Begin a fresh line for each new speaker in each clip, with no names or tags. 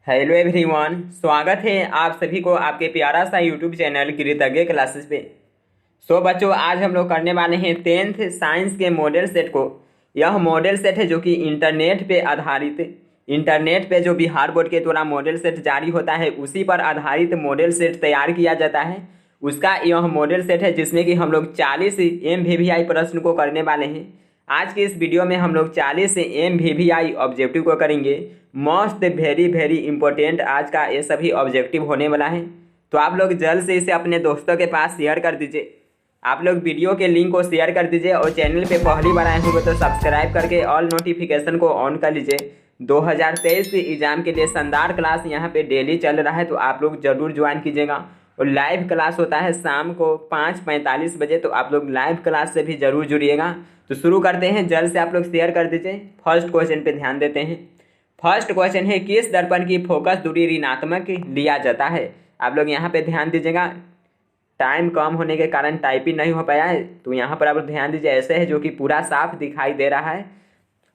Hello everyone, स्वागत है आप सभी को आपके प्यारा सा यूट्यूब चैनल कृतज्ञ क्लासेस पे। सो बच्चों, आज हम लोग करने वाले हैं 10th साइंस के मॉडल सेट को। यह मॉडल सेट है जो कि इंटरनेट पे आधारित, इंटरनेट पे जो बिहार बोर्ड के द्वारा मॉडल सेट जारी होता है उसी पर आधारित मॉडल सेट तैयार किया जाता है। उसका यह मॉडल सेट है जिसमें कि हम लोग 40 MVVI प्रश्न को करने वाले हैं। आज के इस वीडियो में हम लोग 40 MVVI ऑब्जेक्टिव को करेंगे। मोस्ट वेरी वेरी इंपॉर्टेंट आज का ये सभी ऑब्जेक्टिव होने वाला है। तो आप लोग जल्द से इसे अपने दोस्तों के पास शेयर कर दीजिए। आप लोग वीडियो के लिंक को शेयर कर दीजिए और चैनल पे पहली बार आए होंगे तो सब्सक्राइब करके ऑल नोटिफिकेशन को ऑन कर लीजिए। 2023 के एग्जाम के लिए शानदार क्लास यहाँ पे डेली चल रहा है, तो आप लोग जरूर ज्वाइन कीजिएगा। और लाइव क्लास होता है शाम को 5:45 बजे, तो आप लोग लाइव क्लास से भी जरूर जुड़िएगा। तो शुरू करते हैं, जल्द से आप लोग शेयर कर दीजिए। फर्स्ट क्वेश्चन पे ध्यान देते हैं। फर्स्ट क्वेश्चन है, किस दर्पण की फोकस दूरी ऋणात्मक लिया जाता है। आप लोग यहाँ पे ध्यान दीजिएगा। टाइम कम होने के कारण टाइपिंग नहीं हो पाया है, तो यहाँ पर आप लोग ध्यान दीजिए। ऐसे है जो कि पूरा साफ दिखाई दे रहा है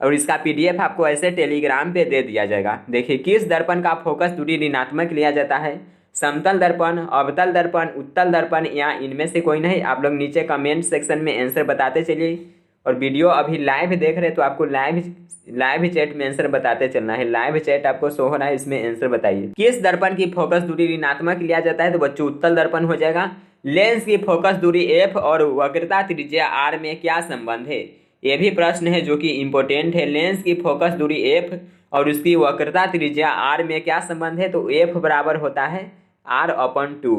और इसका PDF आपको ऐसे टेलीग्राम पे दे दिया जाएगा। देखिए, किस दर्पण का फोकस दूरी ऋणात्मक लिया जाता है। समतल दर्पण, अवतल दर्पण, उत्तल दर्पण या इनमें से कोई नहीं। आप लोग नीचे कमेंट सेक्शन में आंसर बताते चलिए। और वीडियो अभी लाइव देख रहे हैं तो आपको लाइव चैट में आंसर बताते चलना है। लाइव चैट आपको शो हो रहा है, इसमें आंसर बताइए। किस दर्पण की फोकस दूरी ऋणात्मक लिया जाता है, तो बच्चों उत्तल दर्पण हो जाएगा। लेंस की फोकस दूरी f और वक्रता त्रिज्या r में क्या संबंध है। ये भी प्रश्न है जो कि इंपॉर्टेंट है। लेंस की फोकस दूरी f और उसकी वक्रता त्रिज्या r में क्या संबंध है, तो f बराबर होता है r/2।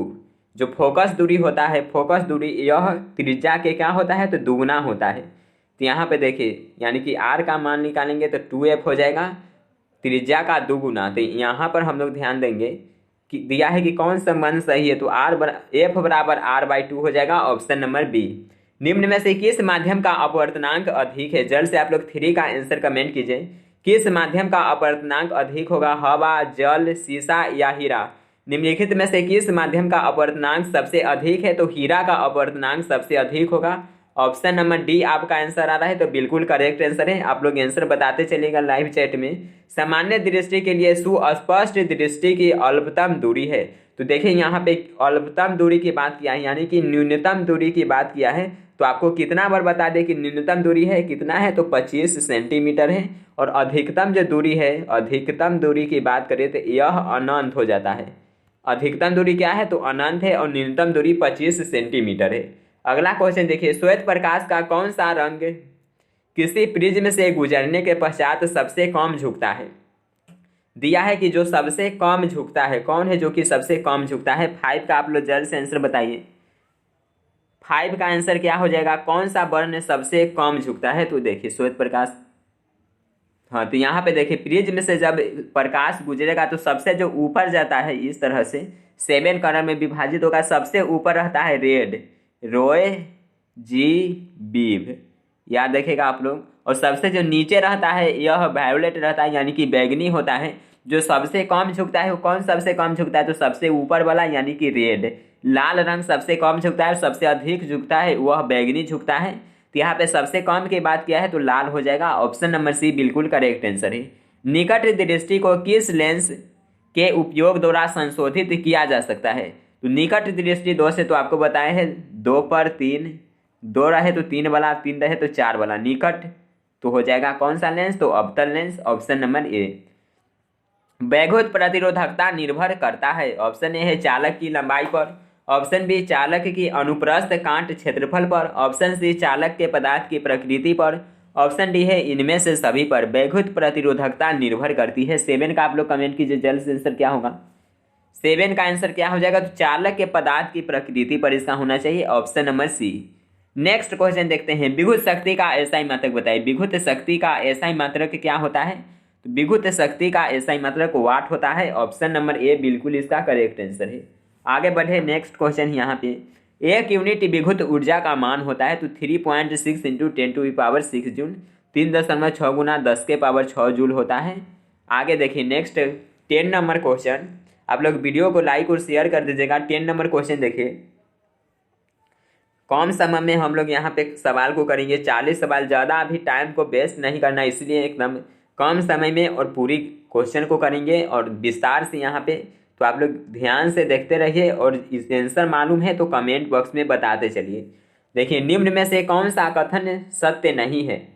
जो फोकस दूरी होता है, फोकस दूरी यह त्रिज्या के क्या होता है, तो दुगुना होता है। तो यहाँ पे देखिए, यानी कि r का मान निकालेंगे तो 2f हो जाएगा, त्रिज्या का दुगुना। तो यहाँ पर हम लोग ध्यान देंगे कि दिया है कि कौन संबंध सही है, तो f बराबर r/2 हो जाएगा, ऑप्शन नंबर बी। निम्न में से किस माध्यम का अपवर्तनांक अधिक है। जल्द से आप लोग 3 का आंसर कमेंट कीजिए। किस माध्यम का अपवर्तनांक अधिक होगा, हवा, जल, शीशा या हीरा। निम्नलिखित में से किस माध्यम का अपवर्तनांक सबसे अधिक है, तो हीरा का अपवर्तनांक सबसे अधिक होगा। ऑप्शन नंबर डी आपका आंसर आ रहा है, तो बिल्कुल करेक्ट आंसर है। आप लोग आंसर बताते चलिएगा लाइव चैट में। सामान्य दृष्टि के लिए सुस्पष्ट दृष्टि की अल्पतम दूरी है। तो देखिए, यहाँ पे अल्पतम दूरी की बात किया है, यानी कि न्यूनतम दूरी की बात किया है। तो आपको कितना बार बता दें कि न्यूनतम दूरी है कितना है, तो 25 सेंटीमीटर है। और अधिकतम जो दूरी है, अधिकतम दूरी की बात करें तो यह अनंत हो जाता है। अधिकतम दूरी क्या है, तो अनंत है। और न्यूनतम दूरी 25 सेंटीमीटर है। अगला क्वेश्चन देखिए, श्वेत प्रकाश का कौन सा रंग किसी प्रिज्म से गुजरने के पश्चात सबसे कम झुकता है। दिया है कि जो सबसे कम झुकता है, कौन है जो कि सबसे कम झुकता है। 5 का आप लोग जल्द से आंसर बताइए। 5 का आंसर क्या हो जाएगा, कौन सा वर्ण सबसे कम झुकता है। तो देखिए, श्वेत प्रकाश। हाँ, तो यहाँ पे देखिए, प्रिज्म से जब प्रकाश गुजरेगा तो सबसे जो ऊपर जाता है, इस तरह से 7 कलर में विभाजित होगा। सबसे ऊपर रहता है रेड, रोय, जी, बीव, याद रखेगा आप लोग। और सबसे जो नीचे रहता है यह वायोलेट रहता है, यानी कि बैगनी होता है। जो सबसे कम झुकता है वो कौन सबसे कम झुकता है, तो सबसे ऊपर वाला, यानी कि रेड। लाल रंग सबसे कम झुकता है, सबसे अधिक झुकता है वह बैगनी झुकता है। तो यहाँ पे सबसे कम की बात किया है तो लाल हो जाएगा, ऑप्शन नंबर सी बिल्कुल करेक्ट आंसर है। निकट दृष्टि को किस लेंस के उपयोग द्वारा संशोधित किया जा सकता है। तो निकट दृष्टि 2 से तो आपको बताए हैं 2 पर 3, 2 रहे तो 3 वाला, 3 रहे तो 4 वाला निकट। तो हो जाएगा कौन सा लेंस, तो अवतल लेंस, ऑप्शन नंबर ए। बैघुत प्रतिरोधकता निर्भर करता है। ऑप्शन ए है चालक की लंबाई पर, ऑप्शन बी चालक की अनुप्रस्थ कांट क्षेत्रफल पर, ऑप्शन सी चालक के पदार्थ की प्रकृति पर, ऑप्शन डी है इनमें से सभी पर। बैघुत प्रतिरोधकता निर्भर करती है। 7 का आप लोग कमेंट कीजिए, जल्द से आंसर क्या होगा। 7 का आंसर क्या हो जाएगा, तो चालक के पदार्थ की प्रकृति पर इसका होना चाहिए, option number C. Next question देखते हैं, विद्युत शक्ति का एसआई मात्रक बताइए। विद्युत शक्ति का एसआई मात्रक क्या होता है, तो विद्युत शक्ति का एसआई मात्रक वाट होता है, ऑप्शन नंबर ए बिल्कुल इसका करेक्ट आंसर है। आगे बढ़े, नेक्स्ट क्वेश्चन यहाँ पे, 1 यूनिट विद्युत ऊर्जा का मान होता है, तो 3.6 × 10⁶ जूल, 3.6 गुना 10⁻6 जूल होता है। आगे देखिए, नेक्स्ट 10 नंबर क्वेश्चन। आप लोग वीडियो को लाइक और शेयर कर दीजिएगा। 10 नंबर क्वेश्चन देखिए, कम समय में हम लोग यहाँ पे सवाल को करेंगे 40 सवाल। ज़्यादा अभी टाइम को वेस्ट नहीं करना, इसलिए एकदम कम समय में और पूरी क्वेश्चन को करेंगे और विस्तार से यहाँ पे। तो आप लोग ध्यान से देखते रहिए और इस आंसर मालूम है तो कमेंट बॉक्स में बताते चलिए। देखिए, निम्न में से कौन सा कथन सत्य नहीं है?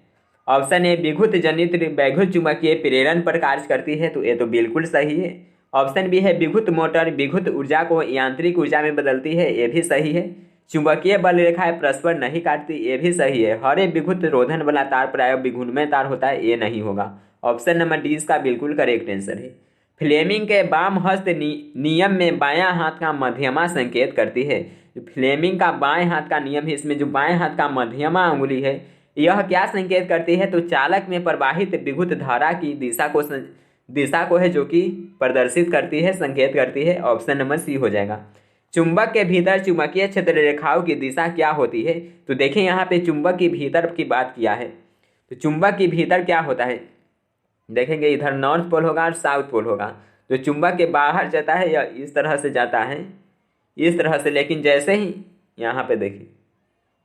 ऑप्शन ए, विद्युत जनित वैद्युत चुंबकीय प्रेरण पर कार्य करती है, तो ये तो बिल्कुल सही है। ऑप्शन बी है, विद्युत मोटर विद्युत ऊर्जा को यांत्रिक ऊर्जा में बदलती है, ये भी सही है। चुंबकीय बल रेखाएं परस्पर नहीं काटती, ये भी सही है। हरे विद्युत रोधन वाला तार प्राय विघुनमय तार होता है, ये नहीं होगा। ऑप्शन नंबर डी इसका बिल्कुल करेक्ट आंसर है। फ्लेमिंग के वाम हस्त नियम में बायां हाथ का मध्यमा संकेत करती है। फ्लेमिंग का बाएं हाथ का नियम है, इसमें जो बाएं हाथ का मध्यमा अंगुली है यह क्या संकेत करती है? तो चालक में प्रवाहित विद्युत धारा की दिशा को है जो कि प्रदर्शित करती है, संकेत करती है। ऑप्शन नंबर सी हो जाएगा। चुंबक के भीतर चुंबकीय क्षेत्र रेखाओं की दिशा क्या होती है? तो देखिए यहाँ पे चुंबक की भीतर की बात किया है, तो चुंबक की भीतर क्या होता है देखेंगे, इधर नॉर्थ पोल होगा और साउथ पोल होगा। तो चुंबक के बाहर जाता है या इस तरह से जाता है, इस तरह से। लेकिन जैसे ही यहाँ पे देखिए,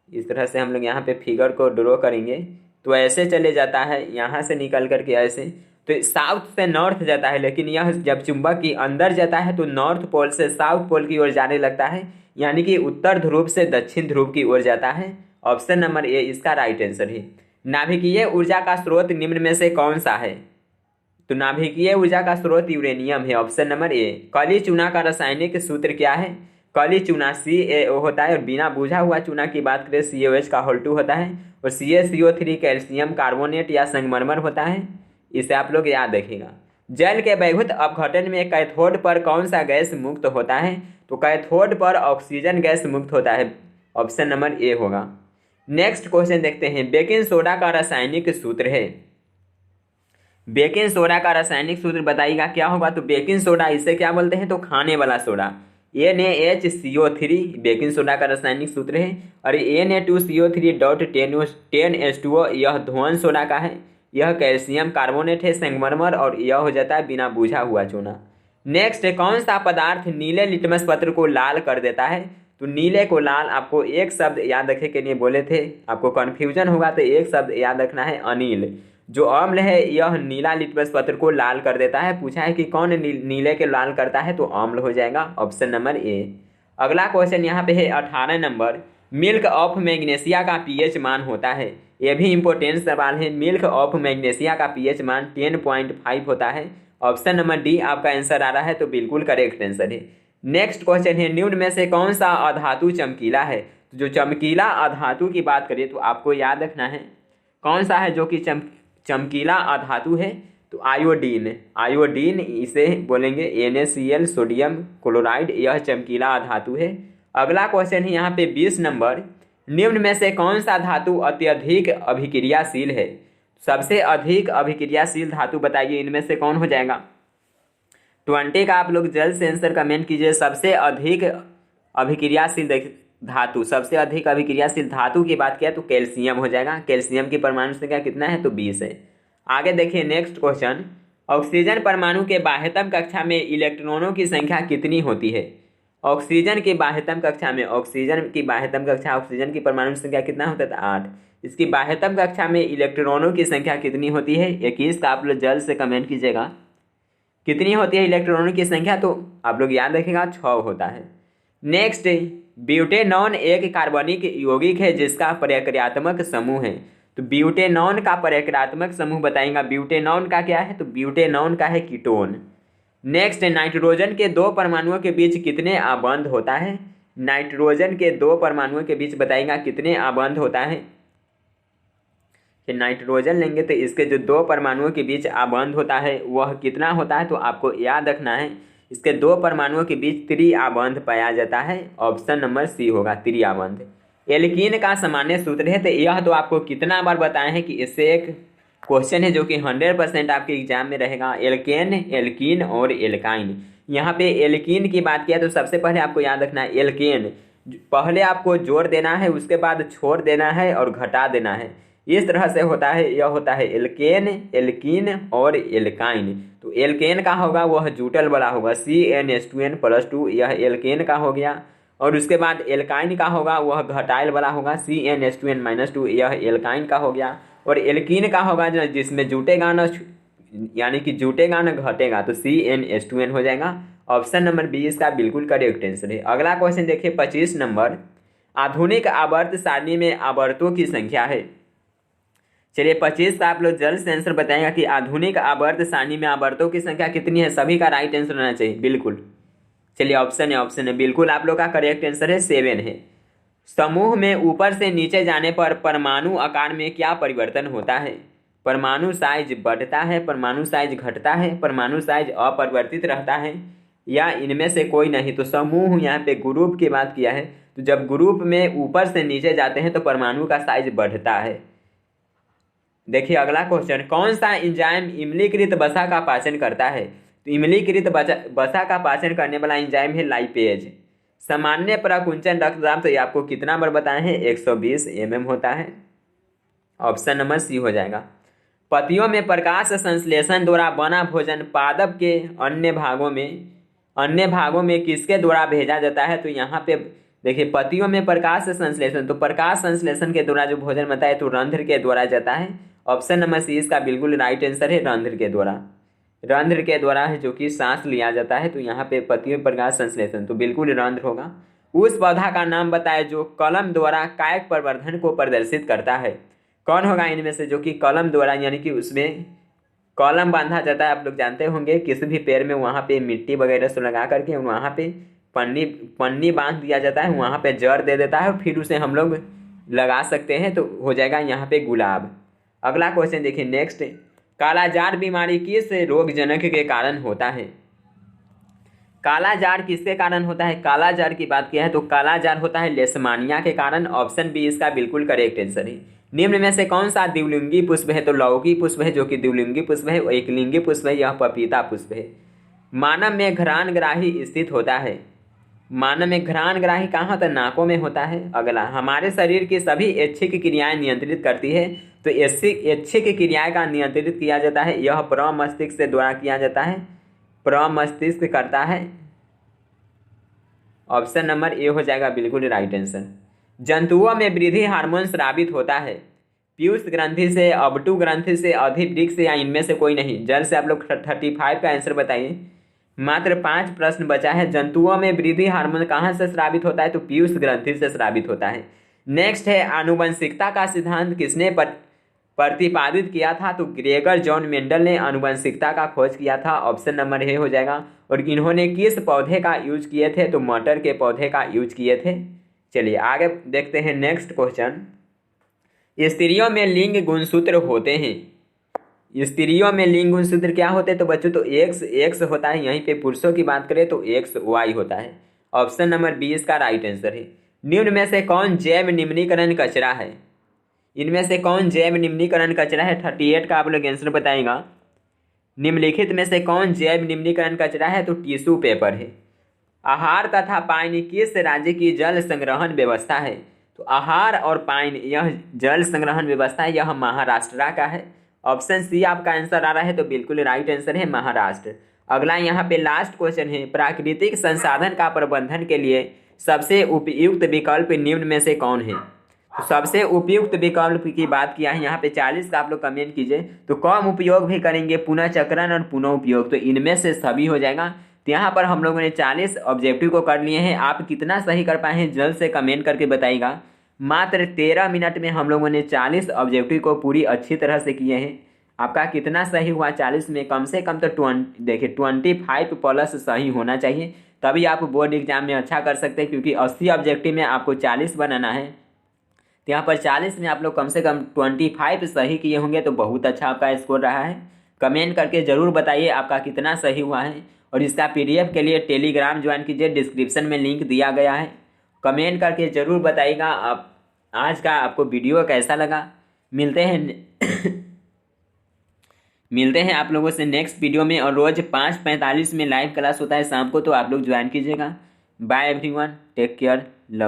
इस तरह से हम लोग यहाँ पे फिगर को ड्रॉ करेंगे तो ऐसे चले जाता है, यहाँ से निकल करके ऐसे, तो साउथ से नॉर्थ जाता है। लेकिन यह जब चुंबक की अंदर जाता है तो नॉर्थ पोल से साउथ पोल की ओर जाने लगता है, यानी कि उत्तर ध्रुव से दक्षिण ध्रुव की ओर जाता है। ऑप्शन नंबर ए इसका राइट आंसर है। नाभिकीय ऊर्जा का स्रोत निम्न में से कौन सा है? तो नाभिकीय ऊर्जा का स्रोत यूरेनियम है। Option number A. काली चूना का रासायनिक सूत्र क्या है? काली चूना CaO होता है, और बिना बुझा हुआ चूना की बात करें CaOH का होल 2 होता है, और CaCO3 कैल्शियम कार्बोनेट या संगमरमर होता है। इसे आप लोग याद रखिएगा। जल के वैद्युत अपघटन में कैथोड पर कौन सा गैस मुक्त होता है? तो कैथोड पर ऑक्सीजन गैस मुक्त होता है। ऑप्शन नंबर ए होगा। नेक्स्ट क्वेश्चन देखते हैं। बेकिंग सोडा का रासायनिक सूत्र है। बेकिंग सोडा का रासायनिक सूत्र बताइएगा क्या होगा? तो बेकिंग सोडा इसे क्या बोलते हैं? तो खाने वाला सोडा। NaHCO3 बेकिंग सोडा का रासायनिक सूत्र है, और Na2CO3.10H2O यह धुआं सोडा का है। यह कैल्शियम कार्बोनेट है, संगमरमर, और यह हो जाता है बिना बुझा हुआ चूना। नेक्स्ट, कौन सा पदार्थ नीले लिटमस पत्र को लाल कर देता है? तो नीले को लाल, आपको एक शब्द याद रखने के लिए बोले थे, आपको कन्फ्यूजन होगा तो एक शब्द याद रखना है, अनिल। जो अम्ल है यह नीला लिटमस पत्र को लाल कर देता है। पूछा है कि कौन नीले के लाल करता है, तो अम्ल हो जाएगा। Option number A. अगला क्वेश्चन यहाँ पे है 18 नंबर। मिल्क ऑफ मैग्नीशिया का pH मान होता है। यह भी इंपॉर्टेंट सवाल है। मिल्क ऑफ मैग्नीशिया का pH मान 10.5 होता है। ऑप्शन नंबर डी आपका आंसर आ रहा है, तो बिल्कुल करेक्ट आंसर है। नेक्स्ट क्वेश्चन है, निम्न में से कौन सा अधातु चमकीला है? तो जो चमकीला अधातु की बात करें तो आपको याद रखना है कौन सा है जो कि चमकीला अधातु है? तो आयोडीन। आयोडीन इसे बोलेंगे NaCl सोडियम क्लोराइड, यह चमकीला अधातु है। अगला क्वेश्चन है यहाँ पे 20 नंबर। निम्न में से कौन सा धातु अत्यधिक अभिक्रियाशील है? सबसे अधिक अभिक्रियाशील धातु बताइए, इनमें से कौन हो जाएगा? 20 का आप लोग जल्द से आंसर कमेंट कीजिए। सबसे अधिक अभिक्रियाशील धातु, सबसे अधिक अभिक्रियाशील धातु की बात किया तो कैल्शियम हो जाएगा। कैल्शियम की परमाणु संख्या कितना है? तो 20 है। आगे देखिए नेक्स्ट क्वेश्चन। ऑक्सीजन परमाणु के बाह्यतम कक्षा में इलेक्ट्रॉनों की संख्या कितनी होती है? ऑक्सीजन की बाह्यतम कक्षा में, ऑक्सीजन की बाह्यतम कक्षा, ऑक्सीजन की परमाणु संख्या कितना होता है? 8। इसकी बाह्यतम कक्षा में इलेक्ट्रॉनों की संख्या कितनी होती है? 21 का आप लोग जल्द से कमेंट कीजिएगा। कितनी होती है इलेक्ट्रॉनों की संख्या? तो आप लोग याद रखिएगा 6 होता है। नेक्स्ट, ब्यूटेनॉन एक कार्बनिक यौगिक है जिसका प्रक्रियात्मक समूह है। तो ब्यूटेनॉन का प्रक्रियात्मक समूह बताएंगा। ब्यूटेनॉन का क्या है? तो ब्यूटेनॉन का है कीटोन। नेक्स्ट, नाइट्रोजन के 2 परमाणुओं के बीच कितने आबंध होता है? नाइट्रोजन के 2 परमाणुओं के बीच बताएंगा कितने आबंध होता है? कि नाइट्रोजन लेंगे तो इसके जो 2 परमाणुओं के बीच आबंध होता है वह कितना होता है? तो आपको याद रखना है इसके 2 परमाणुओं के बीच त्रिआबंध पाया जाता है। ऑप्शन नंबर सी होगा, त्रिआबंध। एल्कीन का सामान्य सूत्र है। तो यह तो आपको कितना बार बताए हैं कि इससे एक क्वेश्चन है जो कि 100% आपके एग्जाम में रहेगा। एल्केन, एल्कीन और एल्काइन। यहाँ पे एल्कीन की बात किया तो सबसे पहले आपको याद रखना है एल्केन, पहले आपको जोड़ देना है, उसके बाद छोड़ देना है और घटा देना है। इस तरह से होता है। यह होता है एल्केन, एल्कीन और एल्काइन। तो एल्केन का होगा वह जूटल वाला होगा, CnH2n+2, यह एल्केन का हो गया। और उसके बाद एल्काइन का होगा वह घटाइल वाला होगा, CnH2n-2, यह एल्काइन का हो गया। और एल्कीन का होगा जिसमें जुटेगा ना यानी कि जुटेगा ना घटेगा, तो CnH2n हो जाएगा। ऑप्शन नंबर बी इसका बिल्कुल करेक्ट आंसर है। अगला क्वेश्चन देखिए 25 नंबर, आधुनिक आवर्त सारणी में आवर्तों की संख्या है। चलिए 25 का आप लोग जल्द से आंसर बताएंगे कि आधुनिक आवर्त सारणी में आवर्तों की संख्या कितनी है। सभी का राइट आंसर होना चाहिए बिल्कुल। चलिए ऑप्शन है बिल्कुल आप लोग का करेक्ट आंसर है 7 है। समूह में ऊपर से नीचे जाने पर परमाणु आकार में क्या परिवर्तन होता है। परमाणु साइज बढ़ता है, परमाणु साइज घटता है, परमाणु साइज अपरिवर्तित रहता है, या इनमें से कोई नहीं। तो समूह यहाँ पे ग्रुप की बात किया है, तो जब ग्रुप में ऊपर से नीचे जाते हैं तो परमाणु का साइज बढ़ता है। देखिए अगला क्वेश्चन, कौन सा एंजाइम इम्लीकृत वसा का पाचन करता है। तो इम्लीकृत वसा का पाचन करने वाला एंजाइम है लाइपेज। सामान्य प्रकुंचन रक्तदाब तो ये आपको कितना बार बताए हैं, 120 mm होता है। ऑप्शन नंबर सी हो जाएगा। पत्तियों में प्रकाश संश्लेषण द्वारा बना भोजन पादप के अन्य भागों में किसके द्वारा भेजा जाता है। तो यहाँ पे देखिए पत्तियों में प्रकाश संश्लेषण, तो प्रकाश संश्लेषण के द्वारा जो भोजन बनता है तो रंध्र के द्वारा जाता है। ऑप्शन नंबर सी इसका बिल्कुल राइट आंसर है, रंध्र के द्वारा। रंध्र के द्वारा है जो कि सांस लिया जाता है। तो यहाँ पे पत्तियों में प्रकाश संश्लेषण तो बिल्कुल रंध्र होगा। उस पौधा का नाम बताए जो कलम द्वारा कायक प्रवर्धन को प्रदर्शित करता है। कौन होगा इनमें से जो कि कलम द्वारा, यानी कि उसमें कॉलम बांधा जाता है। आप लोग जानते होंगे किसी भी पेड़ में वहाँ पे मिट्टी वगैरह से लगा करके वहाँ पे पन्नी बांध दिया जाता है, वहाँ पे जड़ दे देता है, फिर उसे हम लोग लगा सकते हैं, तो हो जाएगा यहाँ पे गुलाब। अगला क्वेश्चन देखिए नेक्स्ट, कालाजार बीमारी किस रोगजनक के कारण होता है। कालाजार किसके कारण होता है। कालाजार की बात किया है तो कालाजार होता है लेशमानिया के कारण। ऑप्शन बी इसका बिल्कुल करेक्ट आंसर है। निम्न में से कौन सा द्विलिंगी पुष्प है। तो लौकी पुष्प है जो कि द्विलिंगी पुष्प है, एकलिंगी पुष्प है, यह पपीता पुष्प है। मानव में घ्राणग्राही स्थित होता है। मानव में घ्राणग्राही कहाँ होता है, नाकों में होता है। अगला, हमारे शरीर की सभी ऐच्छिक क्रियाएं नियंत्रित करती है। तो ऐच्छिक क्रियाएं का नियंत्रित किया जाता है, यह प्रमस्तिष्क से द्वारा किया जाता है, प्रमस्तिष्क करता है। ऑप्शन नंबर ए हो जाएगा बिल्कुल राइट आंसर। जंतुओं में वृद्धि हार्मोन स्रावित होता है पीयूष ग्रंथि से, अबटू ग्रंथि से, अधिवृक्ष से, या इनमें से कोई नहीं। जल्द से आप लोग 35 का आंसर बताइए। मात्र 5 प्रश्न बचा है। जंतुओं में वृद्धि हार्मोन कहाँ से स्रावित होता है। तो पीयूष ग्रंथि से स्रावित होता है। नेक्स्ट है, आनुवंशिकता का सिद्धांत किसने प्रतिपादित किया था। तो ग्रेगर जॉन मेंडल ने आनुवंशिकता का खोज किया था। ऑप्शन नंबर ए हो जाएगा। और इन्होंने किस पौधे का यूज किए थे। तो मटर के पौधे का यूज किए थे। चलिए आगे देखते हैं नेक्स्ट क्वेश्चन, स्त्रियों में लिंग गुणसूत्र होते हैं। स्त्रियों में लिंग गुणसूत्र क्या होते हैं। तो बच्चों तो एक्स होता है। यहीं पे पुरुषों की बात करें तो XY होता है। ऑप्शन नंबर बी इसका राइट आंसर है। निम्न में से कौन जैव निम्नीकरण कचरा है। इनमें से कौन जैव निम्नीकरण कचरा है। 38 का आप लोग आंसर बताएगा। निम्नलिखित में से कौन जैव निम्नीकरण कचरा है। तो टिश्यू पेपर है। आहार तथा पानी किस राज्य की जल संग्रहण व्यवस्था है। तो आहार और पानी यह जल संग्रहण व्यवस्था है, यह महाराष्ट्र का है। ऑप्शन सी आपका आंसर आ रहा है तो बिल्कुल राइट आंसर है महाराष्ट्र। अगला यहाँ पे लास्ट क्वेश्चन है, प्राकृतिक संसाधन का प्रबंधन के लिए सबसे उपयुक्त विकल्प निम्न में से कौन है। तो सबसे उपयुक्त विकल्प की बात किया है यहाँ पे 40 का आप लोग कमेंट कीजिए। तो कम उपयोग भी करेंगे, पुनः चक्रण और पुनः उपयोग, तो इनमें से सभी हो जाएगा। तो यहाँ पर हम लोगों ने 40 ऑब्जेक्टिव को कर लिए हैं। आप कितना सही कर पाए हैं जल्द से कमेंट करके बताइएगा। मात्र 13 मिनट में हम लोगों ने 40 ऑब्जेक्टिव को पूरी अच्छी तरह से किए हैं। आपका कितना सही हुआ 40 में, कम से कम तो 25 प्लस सही होना चाहिए, तभी आप बोर्ड एग्जाम में अच्छा कर सकते हैं। क्योंकि 80 ऑब्जेक्टिव में आपको 40 बनाना है। तो यहाँ पर 40 में आप लोग कम से कम 25 सही किए होंगे, तो बहुत अच्छा आपका स्कोर रहा है। कमेंट करके ज़रूर बताइए आपका कितना सही हुआ है। और इसका PDF के लिए टेलीग्राम ज्वाइन कीजिए, डिस्क्रिप्शन में लिंक दिया गया है। कमेंट करके ज़रूर बताइएगा आप आज का आपको वीडियो कैसा लगा। मिलते हैं आप लोगों से नेक्स्ट वीडियो में। और रोज़ 5:45 में लाइव क्लास होता है शाम को, तो आप लोग ज्वाइन कीजिएगा। Bye everyone, take care, love.